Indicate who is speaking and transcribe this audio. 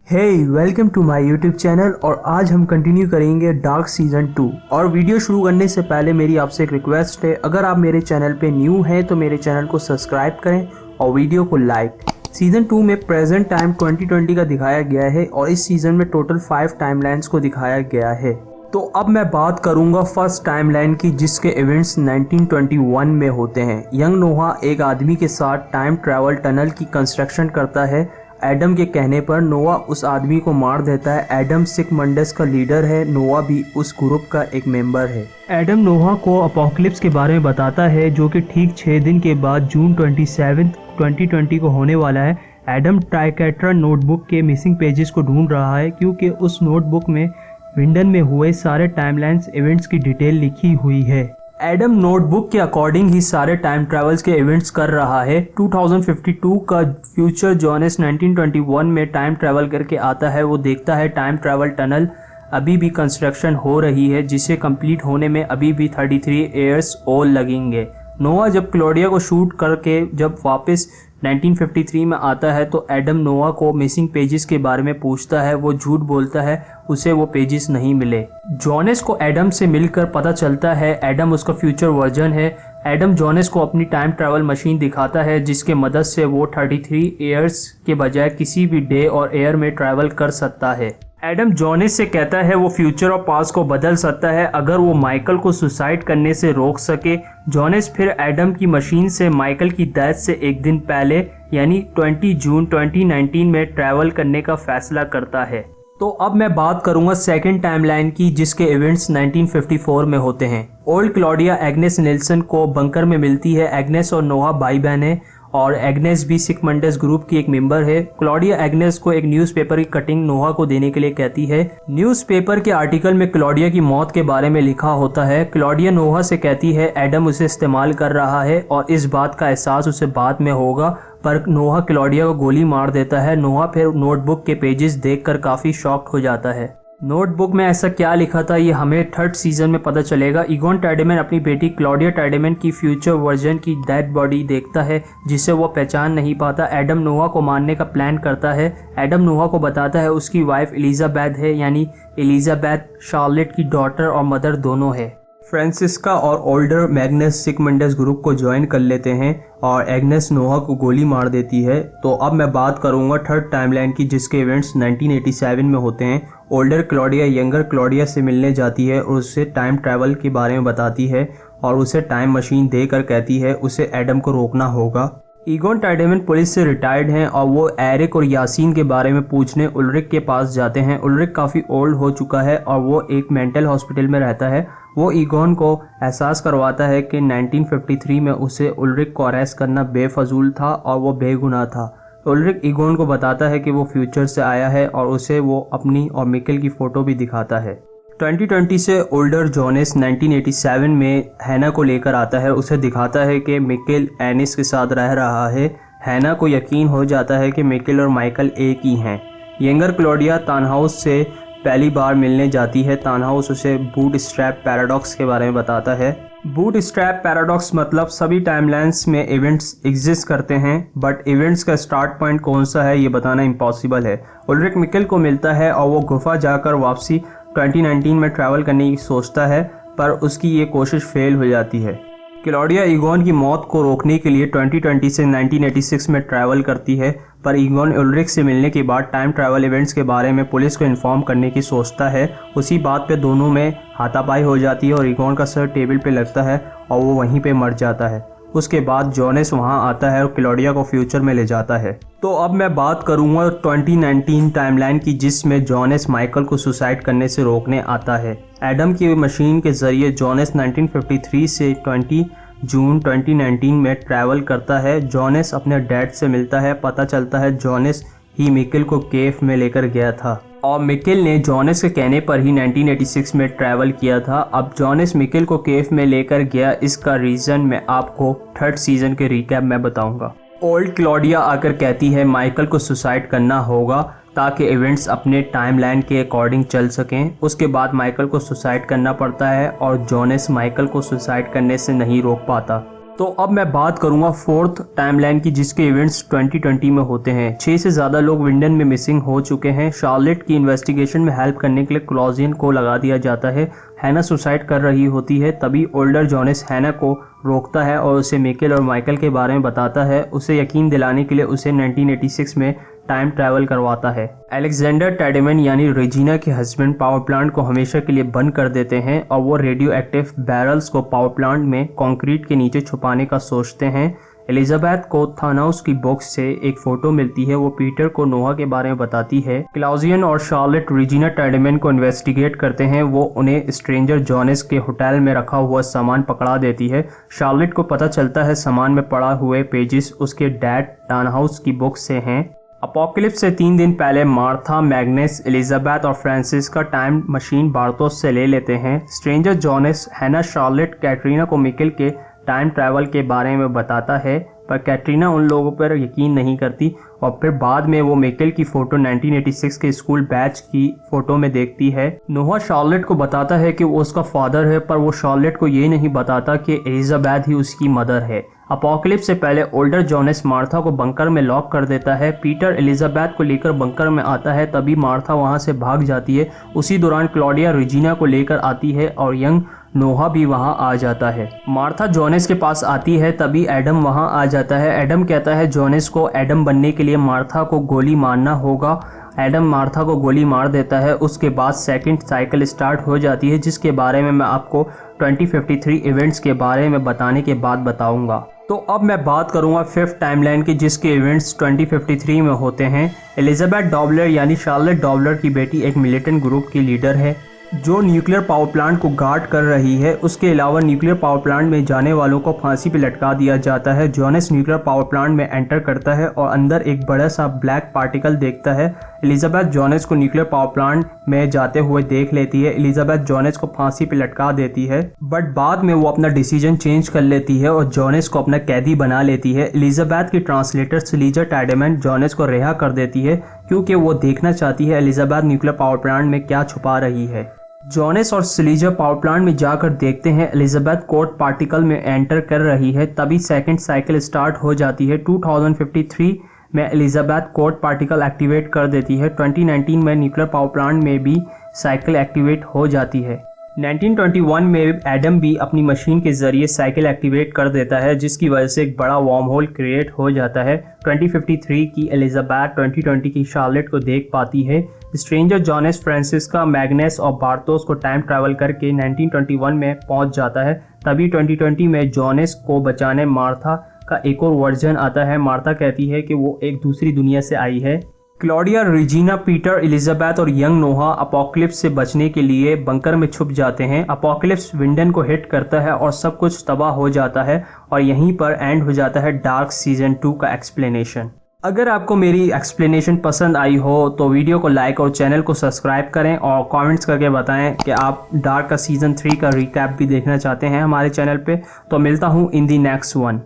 Speaker 1: Welcome to my YouTube channel. और आज हम कंटिन्यू करेंगे डार्क सीजन 2। और वीडियो शुरू करने से पहले मेरी आपसे एक रिक्वेस्ट है, अगर आप मेरे चैनल पे न्यू हैं तो मेरे चैनल को सब्सक्राइब करें और वीडियो को लाइक। सीजन 2 में प्रेजेंट टाइम 2020 का दिखाया गया है और इस सीजन में टोटल 5 टाइमलाइंस को दिखाया गया है। तो अब मैं बात करूंगा फर्स्ट टाइमलाइन की, जिसके इवेंट्स 1921 में होते हैं। यंग नोहा एक आदमी के साथ टाइम ट्रैवल टनल की कंस्ट्रक्शन करता है। एडम के कहने पर नोआ उस आदमी को मार देता है। एडम सिकमंडस का लीडर है, नोआ भी उस ग्रुप का एक मेंबर है। एडम नोहा को अपोकलिप्स के बारे में बताता है, जो कि ठीक 6 दिन के बाद जून 27, 2020 को होने वाला है। एडम ट्राइकेट्रा नोटबुक के मिसिंग पेजेस को ढूंढ रहा है, क्योंकि उस नोटबुक में विंडन में हुए सारे टाइमलाइंस इवेंट्स की डिटेल लिखी हुई है। एडम नोटबुक के अकॉर्डिंग ही सारे टाइम ट्रैवल्स के इवेंट्स कर रहा है। 2052 का फ्यूचर जॉनेस 1921 में टाइम ट्रैवल करके आता है। वो देखता है टाइम ट्रैवल टनल अभी भी कंस्ट्रक्शन हो रही है, जिसे कंप्लीट होने में अभी भी 33 ईयर्स और लगेंगे। नोआ जब क्लॉडिया को शूट करके जब वापस 1953 में आता है तो एडम नोआ को मिसिंग पेजेस के बारे में पूछता है। वो झूठ बोलता है, उसे वो पेजेस नहीं मिले। जॉनेस को एडम से मिलकर पता चलता है एडम उसका फ्यूचर वर्जन है। एडम जॉनेस को अपनी टाइम ट्रैवल मशीन दिखाता है, जिसके मदद से वो 33 ईयर्स के बजाय किसी भी डे और ईयर में ट्रैवल कर सकता है। एडम जॉनेस से कहता है वो फ्यूचर और पास्ट को बदल सकता है अगर वो माइकल को सुसाइड करने से रोक सके। जॉनेस फिर एडम की मशीन से माइकल की डेथ से एक दिन पहले यानी 20 जून 2019 में ट्रैवल करने का फैसला करता है। तो अब मैं बात करूंगा सेकंड टाइमलाइन की, जिसके इवेंट्स 1954 में होते हैं। ओल्ड क्लॉडिया एग्नेस निल्सन को बंकर में मिलती है। एग्नेस और नोहा भाई बहन है और एग्नेस भी सिकमंडस ग्रुप की एक मेंबर है। क्लॉडिया एग्नेस को एक न्यूज़पेपर की कटिंग नोहा को देने के लिए कहती है। न्यूज़पेपर के आर्टिकल में क्लॉडिया की मौत के बारे में लिखा होता है। क्लॉडिया नोहा से कहती है एडम उसे इस्तेमाल कर रहा है और इस बात का एहसास उसे बाद में होगा, पर नोहा क्लॉडिया को गोली मार देता है। नोहा फिर नोटबुक के पेजेस देखकर काफी शॉक्ड हो जाता है। नोटबुक में ऐसा क्या लिखा था ये हमें थर्ड सीजन में पता चलेगा। ईगोन टाइडेमन अपनी बेटी क्लॉडिया टाइडेमन की फ्यूचर वर्जन की डेड बॉडी देखता है, जिसे वो पहचान नहीं पाता। एडम नोहा को मारने का प्लान करता है। एडम नोहा को बताता है उसकी वाइफ एलिजाबेथ है, यानी एलिजाबेथ शार्लेट की डॉटर और मदर दोनों है। फ्रांसिस्का और ओल्डर मैग्नस सिकमंडस ग्रुप को ज्वाइन कर लेते हैं और एग्नेस नोहा को गोली मार देती है। तो अब मैं बात करूंगा थर्ड टाइमलाइन की, जिसके इवेंट्स 1987 में होते हैं। ओल्डर क्लॉडिया यंगर क्लॉडिया से मिलने जाती है और उससे टाइम ट्रैवल के बारे में बताती है और उसे टाइम मशीन देकर कहती है उसे एडम को रोकना होगा। ईगोन टाइडेमन पुलिस से रिटायर्ड हैं और वो एरिक और यासीन के बारे में पूछने उल्रिक के पास जाते हैं। उल्रिक काफ़ी ओल्ड हो चुका है और वो एक मेंटल हॉस्पिटल में रहता है। वो ईगोन को एहसास करवाता है कि 1953 में उसे उल्रिक को अरेस्ट करना बेफजूल था और वो बेगुनाह था। उल्रिक ईगोन को बताता है कि वो फ्यूचर से आया है और उसे वो अपनी और मिकेल की फ़ोटो भी दिखाता है। 2020 से ओल्डर जॉनेस 1987 में हैना को लेकर आता है। उसे दिखाता है कि मिकेल एनिस के साथ रह रहा है। हैना को यकीन हो जाता है कि मिकेल और माइकल एक ही हैं। यंगर क्लॉडिया तानहाउस से पहली बार मिलने जाती है। तानहाउस उसे बूट स्ट्रैप पैराडॉक्स के बारे में बताता है। बूट स्ट्रैप पैराडॉक्स मतलब सभी टाइमलाइंस में इवेंट्स एग्जिस्ट करते हैं, बट इवेंट्स का स्टार्ट पॉइंट कौन सा है ये बताना इम्पॉसिबल है। उल्रिक मिकेल को मिलता है और वो गुफा जाकर वापसी 2019 में ट्रैवल करने की सोचता है, पर उसकी ये कोशिश फेल हो जाती है। क्लॉडिया ईगोन की मौत को रोकने के लिए 2020 से 1986 में ट्रैवल करती है, पर ईगोन उल्रिक से मिलने के बाद टाइम ट्रैवल इवेंट्स के बारे में पुलिस को इन्फॉर्म करने की सोचता है। उसी बात पे दोनों में हाथापाई हो जाती है और ईगोन का सर टेबल पे लगता है और वो वहीं पे मर जाता है। उसके बाद जॉनेस वहां आता है और क्लॉडिया को फ्यूचर में ले जाता है। तो अब मैं बात करूंगा 2019 टाइमलाइन की, जिसमें जॉनेस माइकल को सुसाइड करने से रोकने आता है। एडम की मशीन के जरिए जॉनेस 1953 से 20 जून 2019 में ट्रैवल करता है। जॉनेस अपने डैड से मिलता है। पता चलता है जॉनेस ही मिकेल को केफ में लेकर गया था और मिकेल ने जॉनेस के कहने पर ही 1986 में ट्रैवल किया था। अब जॉनेस मिकेल को केफ में लेकर गया, इसका रीज़न मैं आपको थर्ड सीजन के रिकैप में बताऊंगा। ओल्ड क्लॉडिया आकर कहती है माइकल को सुसाइड करना होगा ताकि इवेंट्स अपने टाइमलाइन के अकॉर्डिंग चल सकें। उसके बाद माइकल को सुसाइड करना पड़ता है और जॉनेस माइकल को सुसाइड करने से नहीं रोक पाता। तो अब मैं बात करूंगा फोर्थ टाइमलाइन की, जिसके इवेंट्स 2020 में होते हैं। 6 से ज़्यादा लोग विंडन में मिसिंग हो चुके हैं। शार्लेट की इन्वेस्टिगेशन में हेल्प करने के लिए क्लॉजियन को लगा दिया जाता है। हैना सुसाइड कर रही होती है, तभी ओल्डर जॉनेस हैना को रोकता है और उसे मिकेल और माइकल के बारे में बताता है। उसे यकीन दिलाने के लिए उसे 1986 में टाइम ट्रैवल करवाता है। अलेक्जेंडर टैडेमन यानी रेजिना के हस्बैंड पावर प्लांट को हमेशा के लिए बंद कर देते हैं और वो रेडियो एक्टिव बैरल्स को पावर प्लांट में कंक्रीट के नीचे छुपाने का सोचते हैं। एलिजाबेथ को थानोस की बॉक्स से एक फोटो मिलती है, वो पीटर को नोहा के बारे में बताती है। क्लाउजियन और शार्लेट रेजिना टैडेमन को इन्वेस्टिगेट करते हैं। वो उन्हें स्ट्रेंजर जॉनेस के होटल में रखा हुआ सामान पकड़ा देती है। शार्लेट को पता चलता है सामान में पड़ा हुए पेजेस उसके डैड टानहाउस की बुक से हैं। अपोकलिप्स से 3 दिन पहले मार्था, मैग्नेस, एलिजाबेथ और फ्रांसिस का टाइम मशीन बार्थोस से ले लेते हैं। स्ट्रेंजर जॉनेस हैना, शार्लेट, कैटरीना को मिकेल के टाइम ट्रैवल के बारे में बताता है, पर कैटरीना उन लोगों पर यकीन नहीं करती और फिर बाद में वो मिकेल की फ़ोटो 1986 के स्कूल बैच की फ़ोटो में देखती है। नोहा शार्लेट को बताता है कि वो उसका फादर है, पर वो शार्लेट को ये नहीं बताता कि एलिजाबेथ ही उसकी मदर है। अपोकलिप्स से पहले ओल्डर जॉनेस मार्था को बंकर में लॉक कर देता है। पीटर एलिजाबेथ को लेकर बंकर में आता है, तभी मार्था वहाँ से भाग जाती है। उसी दौरान क्लॉडिया रेजिना को लेकर आती है और यंग नोहा भी वहां आ जाता है। मार्था जॉनेस के पास आती है, तभी एडम वहां आ जाता है। एडम कहता है जॉनेस को एडम बनने के लिए मार्था को गोली मारना होगा। एडम मार्था को गोली मार देता है। उसके बाद सेकंड साइकिल स्टार्ट हो जाती है, जिसके बारे में मैं आपको 2053 इवेंट्स के बारे में बताने के बाद बताऊंगा। तो अब मैं बात करूंगा फिफ्थ टाइमलाइन की, जिसके इवेंट्स 2053 में होते हैं। एलिजाबेथ डॉबलर यानी शार्लेट डॉबलर की बेटी एक मिलिटेंट ग्रुप की लीडर है जो न्यूक्लियर पावर प्लांट को गार्ड कर रही है। उसके अलावा न्यूक्लियर पावर प्लांट में जाने वालों को फांसी पे लटका दिया जाता है। जॉनेस न्यूक्लियर पावर प्लांट में एंटर करता है और अंदर एक बड़ा सा ब्लैक पार्टिकल देखता है। एलिजाबेथ जॉनेस को न्यूक्लियर पावर प्लांट में जाते हुए देख लेती है। एलिजाबेथ जॉनेस को फांसी पे लटका देती है, बट बाद में वो अपना डिसीजन चेंज कर लेती है और जॉनेस को अपना कैदी बना लेती है। एलिजाबेथ की ट्रांसलेटर सिलीजा टैडेमन जॉनेस को रिहा कर देती है, क्योंकि वो देखना चाहती है एलिजाबेथ न्यूक्लियर पावर प्लांट में क्या छुपा रही है। जॉनेस और सिलीजा पावर प्लांट में जाकर देखते हैं एलिजाबेथ कोर्ट पार्टिकल में एंटर कर रही है, तभी सेकंड साइकिल स्टार्ट हो जाती है। 2053 में एलिजाबेथ कोर्ट पार्टिकल एक्टिवेट कर देती है। 2019 में न्यूक्लियर पावर प्लांट में भी साइकिल एक्टिवेट हो जाती है। 1921 में एडम भी अपनी मशीन के जरिए साइकिल एक्टिवेट कर देता है, जिसकी वजह से एक बड़ा वार्म होल क्रिएट हो जाता है। 2053 की एलिजाबेथ 2020 की शार्लेट को देख पाती है। स्ट्रेंजर जॉनेस फ्रांसिस्का, मैग्नेस और बार्थोस को टाइम ट्रैवल करके 1921 में पहुंच जाता है। तभी 2020 में जॉनेस को बचाने मार्था का एक और वर्जन आता है। मार्था कहती है कि वो एक दूसरी दुनिया से आई है। क्लॉडिया, रेजिना, पीटर, एलिजाबेथ और यंग नोहा अपोकलिप्स से बचने के लिए बंकर में छुप जाते हैं। अपोकलिप्स विंडन को हिट करता है और सब कुछ तबाह हो जाता है और यहीं पर एंड हो जाता है डार्क सीजन 2 का एक्सप्लेनेशन। अगर आपको मेरी एक्सप्लेनेशन पसंद आई हो तो वीडियो को लाइक और चैनल को सब्सक्राइब करें और कमेंट्स करके बताएं कि आप डार्क का सीजन 3 का रिकैप भी देखना चाहते हैं हमारे चैनल पे। तो मिलता हूँ इन दी नेक्स्ट वन।